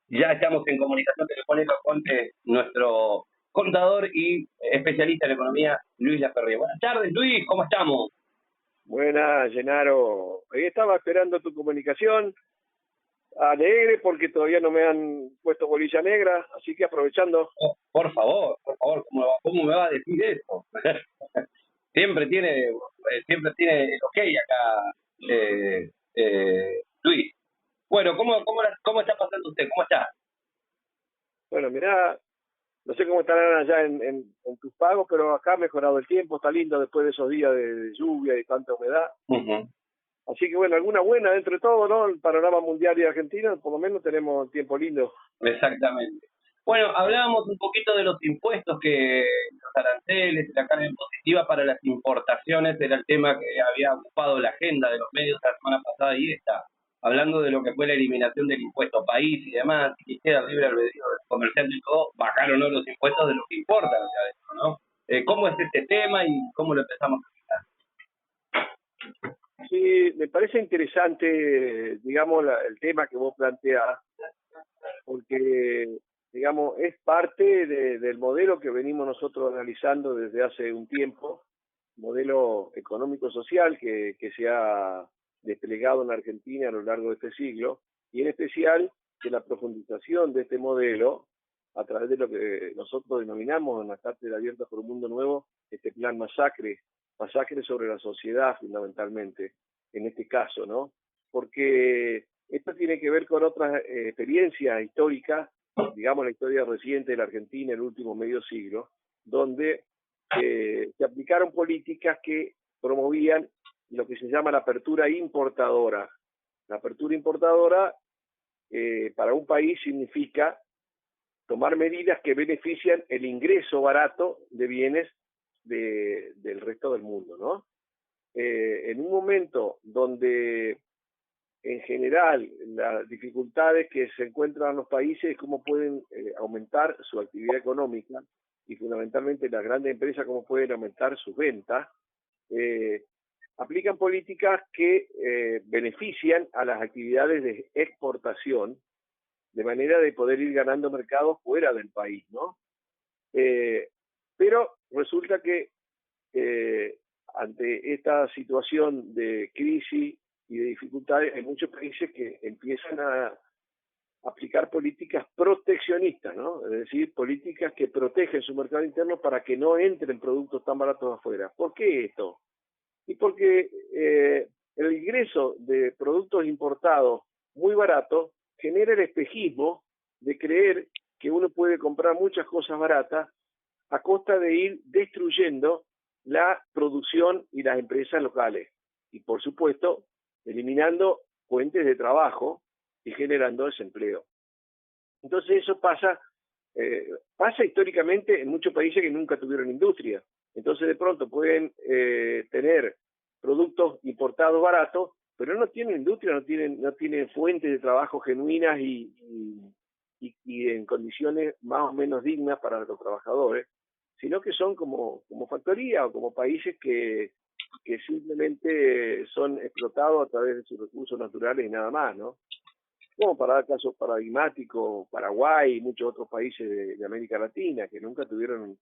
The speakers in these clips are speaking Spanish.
Ya estamos en comunicación telefónica con nuestro contador y especialista en economía, Luis Laferriere. Buenas tardes, Luis, ¿cómo estamos? Buenas, Genaro. Ahí estaba esperando tu comunicación. Alegre porque todavía no me han puesto bolilla negra, así que aprovechando. Oh, por favor, ¿cómo me va a decir eso? Siempre tiene el ok acá, Luis. Bueno, ¿cómo está pasando usted? ¿Cómo está? Bueno, mirá, no sé cómo estarán allá en tus pagos, pero acá ha mejorado el tiempo, está lindo después de esos días de lluvia y tanta humedad. Uh-huh. Así que bueno, alguna buena dentro de todo, ¿no? El panorama mundial y argentino, por lo menos tenemos tiempo lindo. Exactamente. Bueno, hablábamos un poquito de los impuestos, que los aranceles, la carga impositiva para las importaciones era el tema que había ocupado la agenda de los medios la semana pasada y esta, hablando de lo que fue la eliminación del impuesto país y demás, y queda libre albedrío del comerciante y todo, bajaron, ¿no?, los impuestos de los que importan hacia adentro, ¿no? ¿Cómo es este tema y cómo lo empezamos a Sí, me parece interesante, digamos, el tema que vos planteás, porque, digamos, es parte del modelo que venimos nosotros analizando desde hace un tiempo, modelo económico-social que se ha desplegado en Argentina a lo largo de este siglo, y en especial de la profundización de este modelo a través de lo que nosotros denominamos en la Cátedra Abierta por un Mundo Nuevo, este plan masacre sobre la sociedad fundamentalmente, en este caso, ¿no? Porque esto tiene que ver con otras experiencias históricas, digamos la historia reciente de la Argentina en el último medio siglo, donde se aplicaron políticas que promovían lo que se llama la apertura importadora. La apertura importadora para un país significa tomar medidas que benefician el ingreso barato de bienes del resto del mundo, ¿no? En un momento donde en general las dificultades que se encuentran en los países es cómo pueden aumentar su actividad económica y fundamentalmente las grandes empresas cómo pueden aumentar sus ventas, aplican políticas que benefician a las actividades de exportación de manera de poder ir ganando mercados fuera del país, ¿no? Pero resulta que ante esta situación de crisis y de dificultades, hay muchos países que empiezan a aplicar políticas proteccionistas, ¿no? Es decir, políticas que protegen su mercado interno para que no entren productos tan baratos afuera. ¿Por qué esto? Y porque el ingreso de productos importados muy baratos genera el espejismo de creer que uno puede comprar muchas cosas baratas a costa de ir destruyendo la producción y las empresas locales. Y por supuesto, eliminando fuentes de trabajo y generando desempleo. Entonces eso pasa históricamente en muchos países que nunca tuvieron industria. Entonces de pronto pueden tener productos importados baratos, pero no tienen industria, no tienen fuentes de trabajo genuinas y en condiciones más o menos dignas para los trabajadores, sino que son como factoría o como países que simplemente son explotados a través de sus recursos naturales y nada más, ¿no? Como para dar casos paradigmáticos, Paraguay y muchos otros países de América Latina que nunca tuvieron,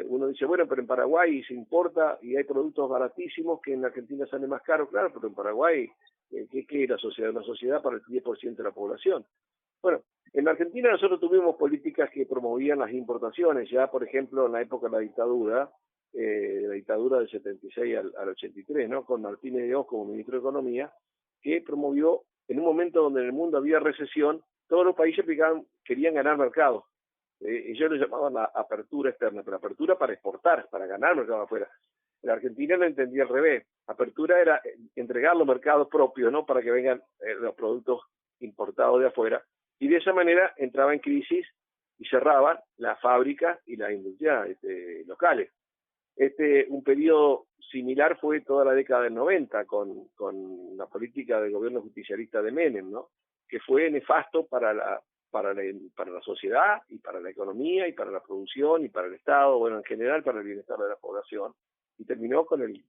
uno dice, bueno, pero en Paraguay se importa y hay productos baratísimos que en Argentina salen más caros, claro, pero en Paraguay, ¿qué es la sociedad? Una sociedad para el 10% de la población. Bueno, en Argentina nosotros tuvimos políticas que promovían las importaciones, ya por ejemplo en la época de la dictadura del 76 al 83, ¿no? Con Martínez de Oz como ministro de Economía, que promovió en un momento donde en el mundo había recesión, todos los países querían ganar mercado. Ellos lo llamaban la apertura externa, pero apertura para exportar, para ganar mercado afuera. La Argentina lo entendía al revés. Apertura era entregar los mercados propios, ¿no? Para que vengan los productos importados de afuera. Y de esa manera entraba en crisis y cerraban las fábricas y las industrias locales. Un periodo similar fue toda la década del 90 con la política del gobierno justicialista de Menem, ¿no? Que fue nefasto para la sociedad y para la economía y para la producción y para el Estado, bueno, en general para el bienestar de la población, y terminó con el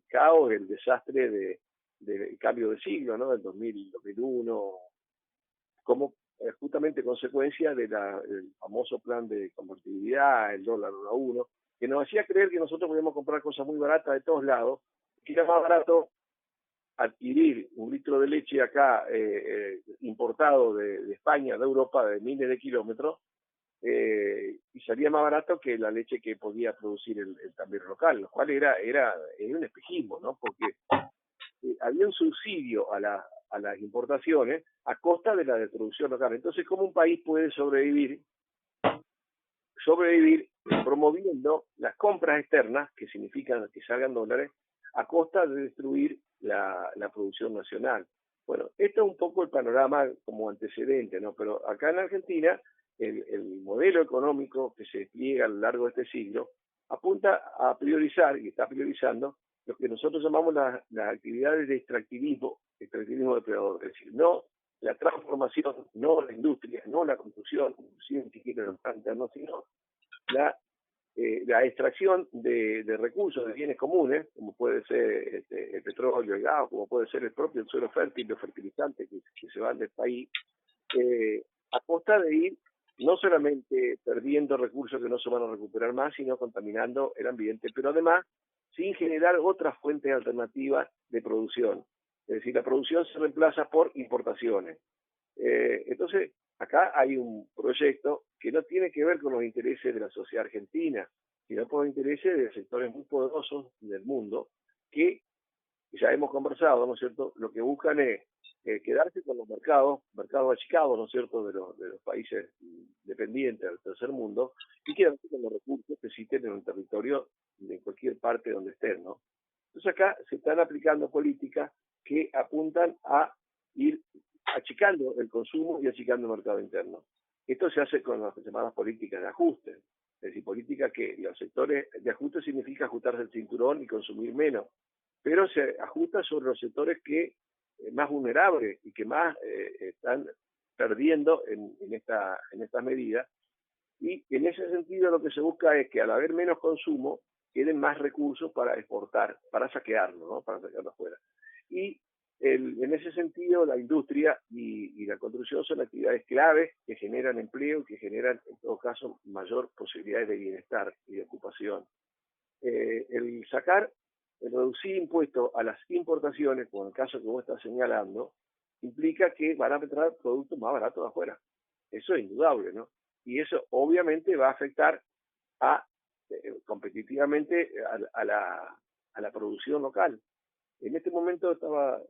caos, el desastre del cambio de siglo, ¿no? Del 2000, 2001, como justamente consecuencia del famoso plan de convertibilidad, el dólar 1 a 1, que nos hacía creer que nosotros podíamos comprar cosas muy baratas de todos lados, que era más barato adquirir un litro de leche acá importado de España, de Europa, de miles de kilómetros, y salía más barato que la leche que podía producir el tambero local, lo cual era un espejismo, ¿no? Porque había un subsidio a las importaciones a costa de la de producción local. Entonces, ¿cómo un país puede sobrevivir promoviendo las compras externas, que significan que salgan dólares, a costa de destruir la producción nacional? Bueno, esto es un poco el panorama como antecedente, ¿no? Pero acá en Argentina, el modelo económico que se despliega a lo largo de este siglo apunta a priorizar, y está priorizando, lo que nosotros llamamos las actividades de extractivismo depredador, es decir, no la transformación, no la industria, no la construcción, inclusive ni siquiera los internos, sino la extracción de recursos, de bienes comunes, como puede ser el petróleo, el gas, como puede ser el propio suelo fértil, los fertilizantes que se van del país, a costa de ir no solamente perdiendo recursos que no se van a recuperar más, sino contaminando el ambiente, pero además sin generar otras fuentes alternativas de producción. Es decir, la producción se reemplaza por importaciones. Entonces, acá hay un proyecto que no tiene que ver con los intereses de la sociedad argentina, sino con los intereses de sectores muy poderosos del mundo que, ya hemos conversado, ¿no es cierto?, lo que buscan es quedarse con los mercados achicados, ¿no es cierto?, de los países dependientes del tercer mundo, y quedarse con los recursos que existen en un territorio de cualquier parte donde estén, ¿no? Entonces acá se están aplicando políticas que apuntan a ir achicando el consumo y achicando el mercado interno. Esto se hace con las llamadas políticas de ajuste, es decir, políticas que los sectores de ajuste significa ajustarse el cinturón y consumir menos, pero se ajusta sobre los sectores que más vulnerables y que más están perdiendo en estas medidas. Y en ese sentido lo que se busca es que al haber menos consumo, queden más recursos para exportar, para saquearlo, ¿no? Para sacarlo afuera. Y en ese sentido, la industria y la construcción son actividades claves que generan empleo y que generan, en todo caso, mayor posibilidades de bienestar y de ocupación. El reducir impuestos a las importaciones, como el caso que vos estás señalando, implica que van a entrar productos más baratos de afuera. Eso es indudable, ¿no? Y eso obviamente va a afectar competitivamente a la producción local. En este momento estaba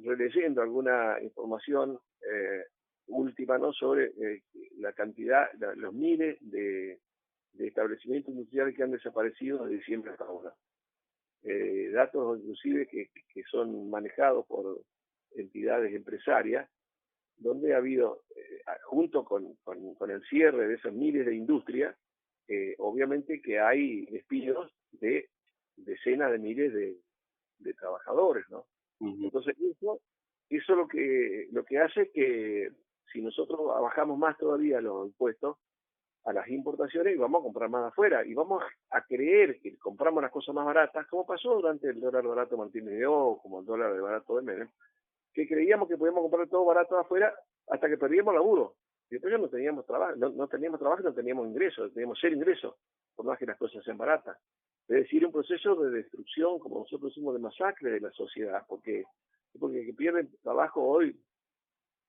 releyendo alguna información última, ¿no?, sobre la cantidad, los miles de establecimientos industriales que han desaparecido de diciembre hasta ahora. Datos inclusive que son manejados por entidades empresarias, donde ha habido, junto con el cierre de esos miles de industrias, obviamente que hay despidos de decenas de miles de trabajadores, ¿no? Entonces eso lo que hace que si nosotros bajamos más todavía los impuestos a las importaciones, y vamos a comprar más afuera, y vamos a creer que compramos las cosas más baratas, como pasó durante el dólar barato Martínez de O, como el dólar de barato de Menem, que creíamos que podíamos comprar todo barato afuera hasta que perdíamos laburo. Y después ya no teníamos trabajo, no teníamos ingresos, teníamos cero ingresos, por más que las cosas sean baratas. Es decir, un proceso de destrucción, como nosotros decimos, de masacre de la sociedad, porque el que pierde trabajo hoy,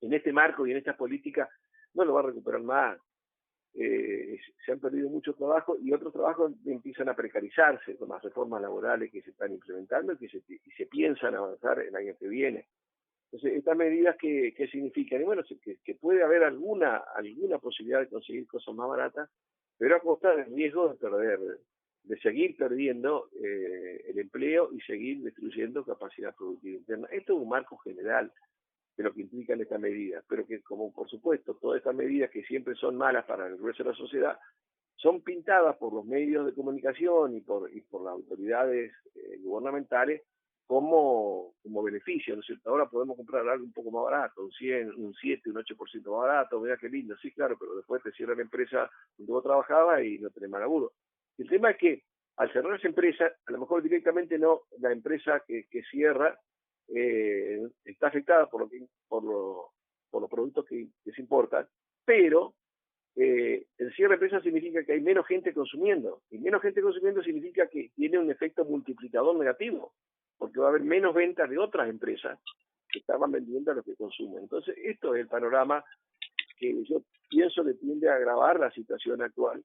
en este marco y en estas políticas, no lo va a recuperar más. Se han perdido mucho trabajo y otros trabajos empiezan a precarizarse con las reformas laborales que se están implementando y se piensan avanzar el año que viene. Entonces, estas medidas que significan, y bueno, que puede haber alguna posibilidad de conseguir cosas más baratas, pero a costa del riesgo de seguir perdiendo el empleo y seguir destruyendo capacidad productiva interna. Esto es un marco general de lo que implican estas medidas, pero que, como por supuesto todas estas medidas que siempre son malas para el grueso de la sociedad, son pintadas por los medios de comunicación y por las autoridades gubernamentales como beneficio, ¿no es cierto? Ahora podemos comprar algo un poco más barato, un 100, un 7, un 8% más barato, mira qué lindo, sí, claro, pero después te cierra la empresa donde vos trabajabas y no tenés más laburo. El tema es que al cerrar esa empresa, a lo mejor directamente no, la empresa que cierra está afectada por por los productos que se importan, pero el cierre de empresas significa que hay menos gente consumiendo, y menos gente consumiendo significa que tiene un efecto multiplicador negativo, porque va a haber menos ventas de otras empresas que estaban vendiendo a los que consumen. Entonces, esto es el panorama que yo pienso que tiende a agravar la situación actual,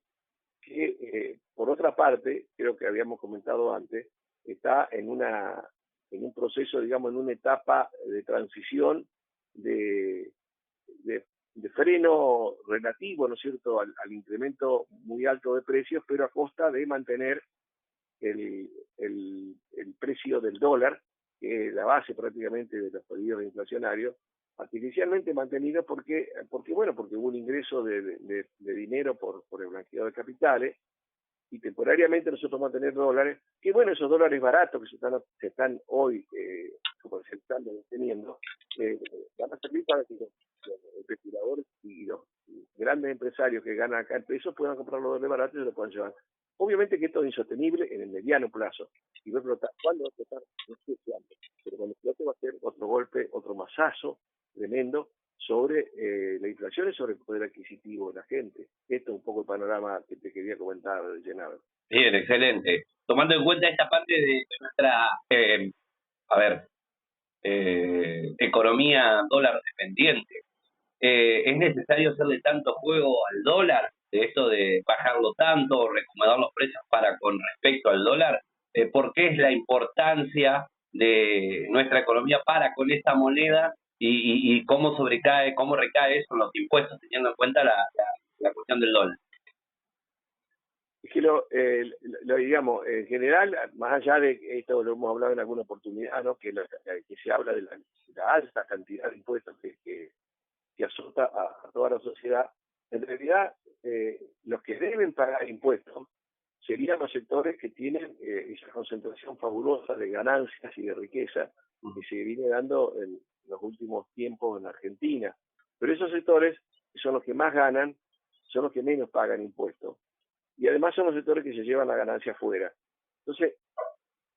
que por otra parte, creo que habíamos comentado antes, está en un proceso, digamos, en una etapa de transición de, de, de freno relativo, ¿no es cierto?, al incremento muy alto de precios, pero a costa de mantener el precio del dólar, que es la base prácticamente de los periodos inflacionarios, artificialmente mantenido porque hubo un ingreso de dinero por el blanqueo de capitales, y temporariamente nosotros mantener dólares, que bueno, esos dólares baratos que se están hoy comercializando, teniendo, van a servir para que los especuladores y los grandes empresarios que ganan acá en pesos puedan comprar los dólares baratos y se los puedan llevar. Obviamente que esto es insostenible en el mediano plazo, y va a explotar. ¿Cuándo va a explotar? No sé cuándo, pero cuando explote va a ser otro golpe, otro masazo tremendo sobre la inflación y sobre el poder adquisitivo de la gente. Esto es un poco el panorama que te quería comentar, Llenado. Bien, excelente. Tomando en cuenta esta parte de nuestra, a ver, economía dólar dependiente, ¿es necesario hacerle tanto juego al dólar? De esto de bajarlo tanto o recomendar los precios para con respecto al dólar. ¿Por qué es la importancia de nuestra economía para con esta moneda y cómo recae eso en los impuestos, teniendo en cuenta la cuestión del dólar? Es que digamos, en general, más allá de esto lo hemos hablado en alguna oportunidad, ¿no?, que se habla de la alta cantidad de impuestos que azota a toda la sociedad, en realidad los que deben pagar impuestos serían los sectores que tienen esa concentración fabulosa de ganancias y de riqueza que se viene dando en los últimos tiempos en Argentina. Pero esos sectores son los que más ganan, son los que menos pagan impuestos. Y además son los sectores que se llevan la ganancia afuera. Entonces,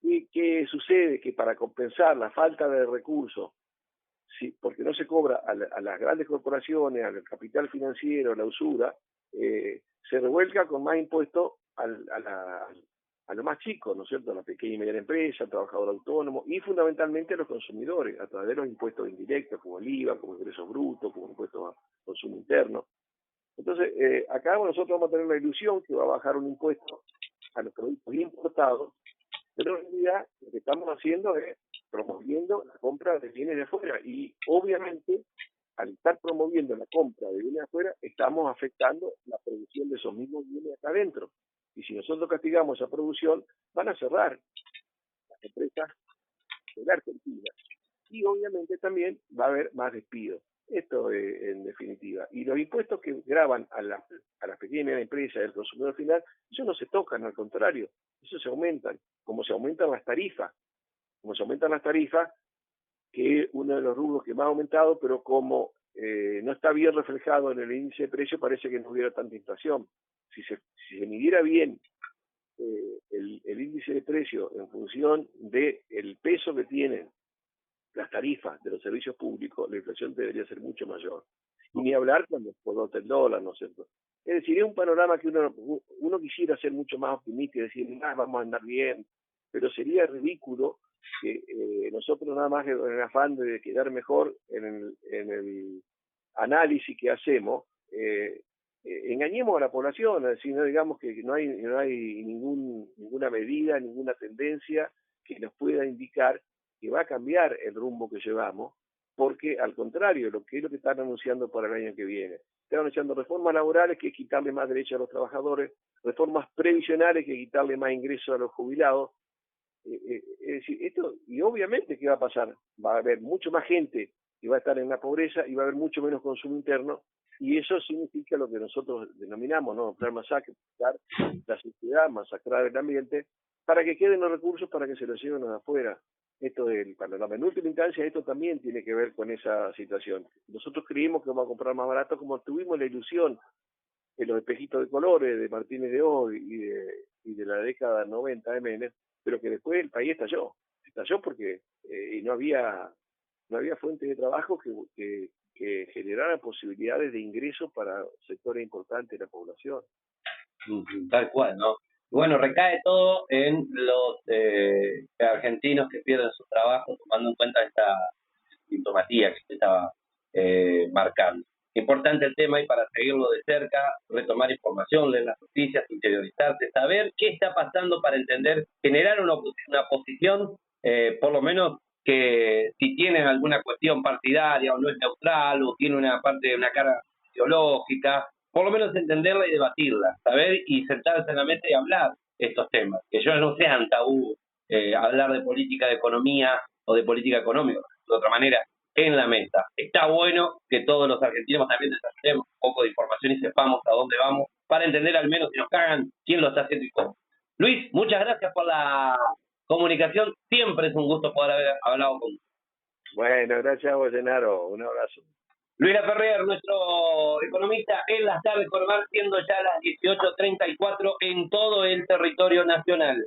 ¿qué sucede? Que para compensar la falta de recursos, porque no se cobra a las grandes corporaciones, al capital financiero, a la usura, se revuelca con más impuestos a lo más chico, ¿no es cierto?, a la pequeña y mediana empresa, al trabajador autónomo y fundamentalmente a los consumidores, a través de los impuestos indirectos como el IVA, como ingresos brutos, como impuestos a consumo interno. Entonces, acá nosotros vamos a tener la ilusión que va a bajar un impuesto a los productos importados, pero en realidad lo que estamos haciendo es promoviendo la compra de bienes de afuera, y obviamente al estar promoviendo la compra de bienes de afuera estamos afectando la producción de esos mismos bienes acá adentro, y si nosotros castigamos esa producción van a cerrar las empresas de la Argentina, y obviamente también va a haber más despidos. Esto en definitiva. Y los impuestos que graban a las pequeñas empresas y al consumidor final, eso no se tocan, al contrario, eso se aumentan, como se aumentan las tarifas, que es uno de los rubros que más ha aumentado, pero como no está bien reflejado en el índice de precios, parece que no hubiera tanta inflación. Si se midiera bien el índice de precios en función del peso que tienen las tarifas de los servicios públicos, la inflación debería ser mucho mayor. Y ni hablar cuando explota el dólar, ¿no es cierto? Es decir, es un panorama que uno quisiera ser mucho más optimista y decir, vamos a andar bien, pero sería ridículo que nosotros nada más en el afán de quedar mejor en el análisis que hacemos, engañemos a la población, es decir, no digamos que no hay ninguna medida, ninguna tendencia que nos pueda indicar que va a cambiar el rumbo que llevamos, porque al contrario, lo que están anunciando para el año que viene. Están anunciando reformas laborales, que es quitarle más derechos a los trabajadores, reformas previsionales, que es quitarle más ingresos a los jubilados. Es decir, esto, y obviamente, ¿qué va a pasar? Va a haber mucho más gente que va a estar en la pobreza y va a haber mucho menos consumo interno, y eso significa lo que nosotros denominamos, ¿no?, plan masacre, la sociedad, masacrar el ambiente, para que queden los recursos para que se los lleven a afuera. Esto es el panorama. En última instancia, esto también tiene que ver con esa situación. Nosotros creímos que vamos a comprar más barato, como tuvimos la ilusión de los espejitos de colores de Martínez de Oz y de la década 90 de Menem, pero que después el país estalló porque no había fuentes de trabajo que que generara posibilidades de ingresos para sectores importantes de la población. Tal cual, ¿no? Bueno, recae todo en los argentinos que pierden su trabajo, tomando en cuenta esta sintomatía que se estaba marcando. Importante el tema y para seguirlo de cerca, retomar información, leer las noticias, interiorizarse, saber qué está pasando para entender, generar una posición, por lo menos que si tienen alguna cuestión partidaria o no es neutral o tiene una parte, una carga ideológica, por lo menos entenderla y debatirla, saber y sentarse en la mesa y hablar estos temas, que ya no sean tabú hablar de política de economía o de política económica, de otra manera, en la mesa. Está bueno que todos los argentinos también desarrollemos un poco de información y sepamos a dónde vamos, para entender al menos si nos cagan quién lo está haciendo y cómo. Luis, muchas gracias por la comunicación, siempre es un gusto poder haber hablado con vos. Bueno, gracias a vos, Genaro, un abrazo. Luis Ferrer, nuestro economista en las tardes con Mar, siendo ya las 18:34 en todo el territorio nacional.